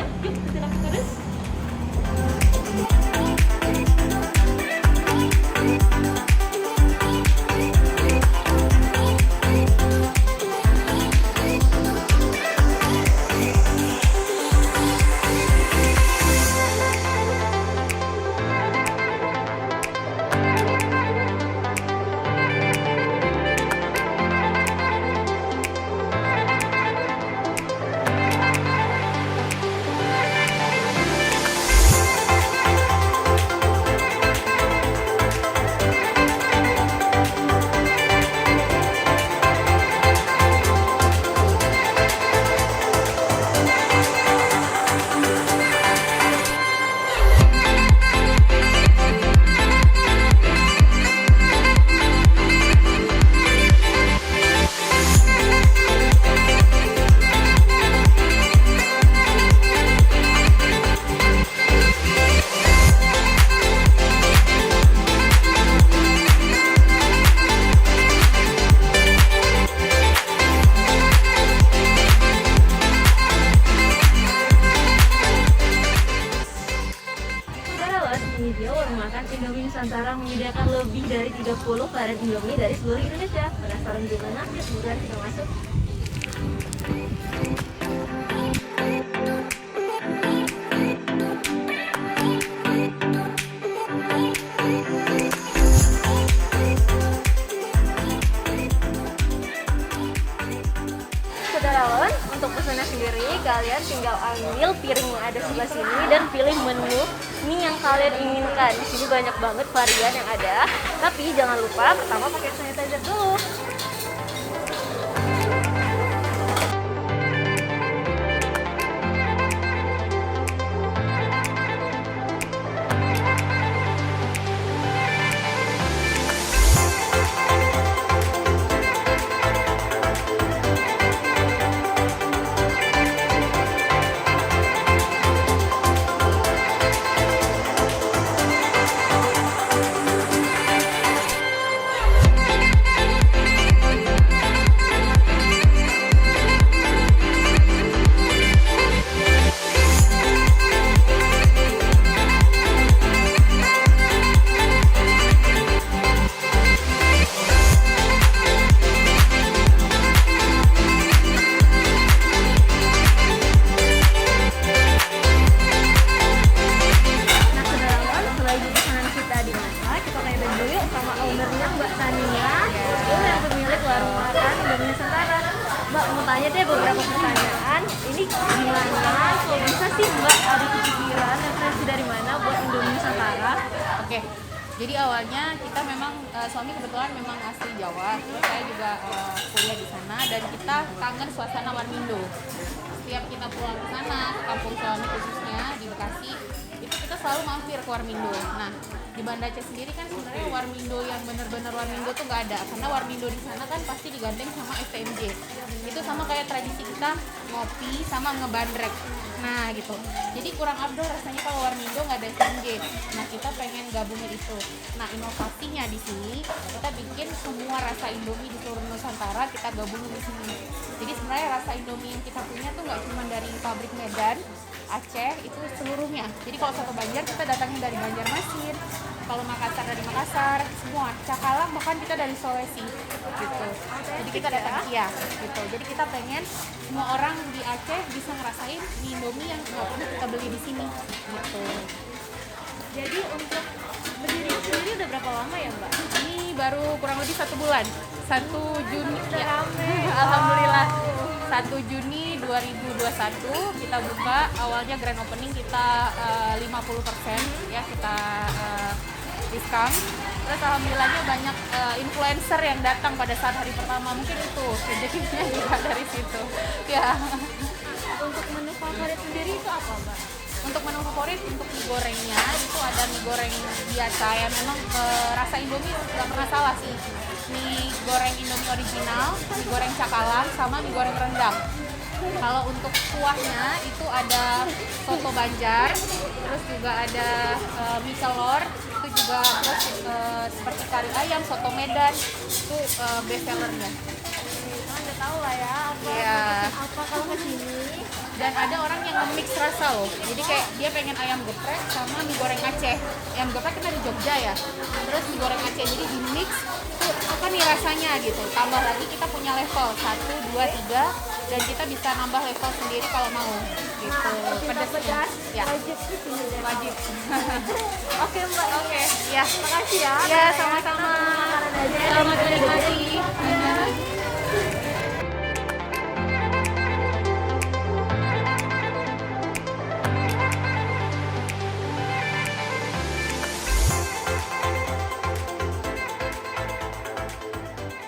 videonya. Yuk kita langsung terus. Ini dia warung makan Indomie Nusantara menyediakan lebih dari 30 varian Indomie dari seluruh Indonesia. Penasaran gimana? Yuk buruan kita masuk. Saudarawan, untuk pesannya sendiri kalian tinggal ambil piring yang ada sebelah sini dan pilih menu mie yang kalian inginkan. Di sini banyak banget varian yang ada, tapi jangan lupa pertama pakai sanitizer dulu. Mbak, mau tanya deh beberapa pertanyaan. Ini gimana kok bisa sih Mbak ada kepikiran referensi dari mana buat Indomie Nusantara? Oke, jadi awalnya kita memang suami kebetulan memang asli Jawa, terus saya juga kuliah di sana dan kita kangen suasana Warmindo. Setiap kita pulang ke sana, ke kampung suami khususnya di Bekasi, itu kita selalu mampir ke Warmindo. Nah, di Banda Aceh sendiri kan sebenarnya Warmindo yang benar-benar Warmindo tuh nggak ada, karena Warmindo di sana kan pasti digandeng sama STMJ. Itu sama kayak tradisi kita ngopi sama ngebandrek. Nah gitu, jadi kurang afdol rasanya kalau Warmindo nggak ada STMJ. Nah kita pengen gabungin itu. Nah inovasinya di sini kita bikin semua rasa Indomie di seluruh Nusantara kita gabungin di sini. Jadi sebenarnya rasa Indomie yang kita punya tuh nggak cuma dari pabrik Medan, Aceh, itu seluruhnya. Jadi kalau soto Banjar kita datangnya dari Banjarmasin, kalau Makassar dari Makassar, semua. Cakalang bahkan kita dari Sulawesi gitu. Jadi kita datang gitu. Jadi kita pengen semua orang di Aceh bisa ngerasain mie Indomie yang nggak pernah kita beli di sini gitu. Jadi untuk berdiri sendiri udah berapa lama ya Mbak? Ini baru kurang lebih 1 bulan. 1 Juni ya. Rame. Alhamdulillah. 1 Juni 2021 kita buka. Awalnya grand opening kita 50% ya, kita diskon. Terus alhamdulillahnya banyak influencer yang datang pada saat hari pertama. Mungkin itu rezekinya juga dari situ. Ya. Untuk menu favorit sendiri itu apa Mbak? Untuk menu favorit, untuk mie gorengnya itu ada mie goreng biasa ya, memang rasa Indomie nggak pernah salah sih. Mie goreng Indomie original, mie goreng cakalang, sama mie goreng rendang. Kalau untuk kuahnya itu ada soto Banjar, terus juga ada mie celor, itu juga terus seperti kari ayam, soto Medan, itu best sellernya. tahu lah ya apa Iya. apa kalau ke sini. Dan ada orang yang nge-mix rasa loh. Jadi kayak dia pengen ayam geprek sama mie goreng Aceh. Ayam geprek kita di Jogja ya. Terus mie goreng Aceh jadi di mix tuh apa nih rasanya gitu. Tambah lagi kita punya level 1, 2, 3 dan kita bisa nambah level sendiri kalau mau gitu. Pedasnya. Pedas Ya. wajib di sini deh. Wajib. Oke Mbak. Oke, ya. Makasih ya. Ya, sama-sama. Makanan aja. Selamat menikmati.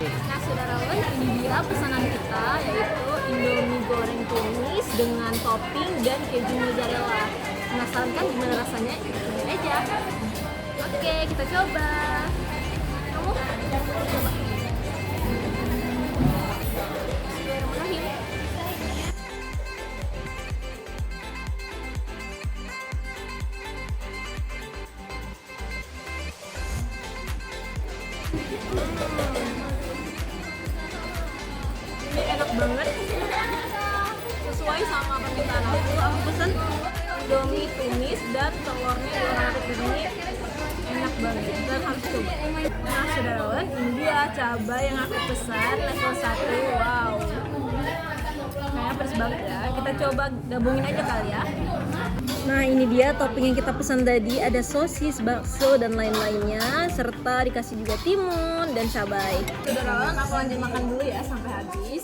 Nah, saudarawan, ini dia pesanan kita yaitu Indomie goreng tumis dengan topping dan keju mozzarella. Penasaran kan gimana rasanya? Cobain aja. Oke, kita coba. Kamu coba. Bismillahirrahmanirrahim. Ini enak banget, sesuai sama permintaan aku pesen Indomie tumis dan telurnya diorang begini, enak banget dan harus coba. Nah saudarawan, ini dia cabai yang aku pesan level 1. Wow, kayaknya pedas banget ya, kita coba gabungin aja kali ya. Nah ini dia topping yang kita pesan tadi, ada sosis, bakso dan lain-lainnya, serta dikasih juga timun dan cabai. Saudarawan, aku lanjut makan dulu ya sampai habis.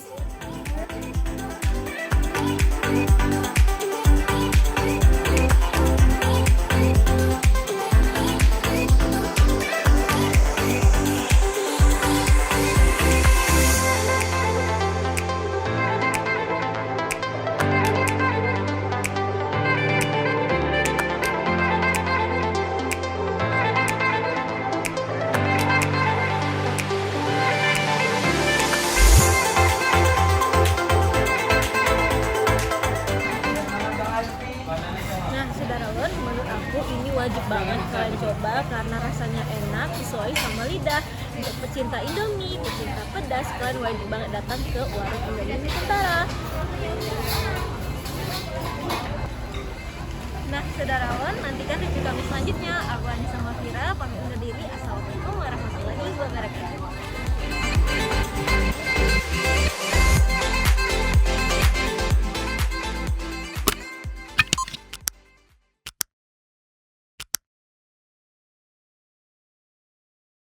Nah, saudarawan, menurut aku ini wajib banget kalian coba karena rasanya enak, sesuai sama lidah. Untuk pecinta Indomie, pecinta pedas, kalian wajib banget datang ke warung Indomie Nusantara. Nah, saudarawan, nantikan review kami selanjutnya. Aku Anissa Mafira, pamit undur diri. Assalamualaikum warahmatullahi wabarakatuh.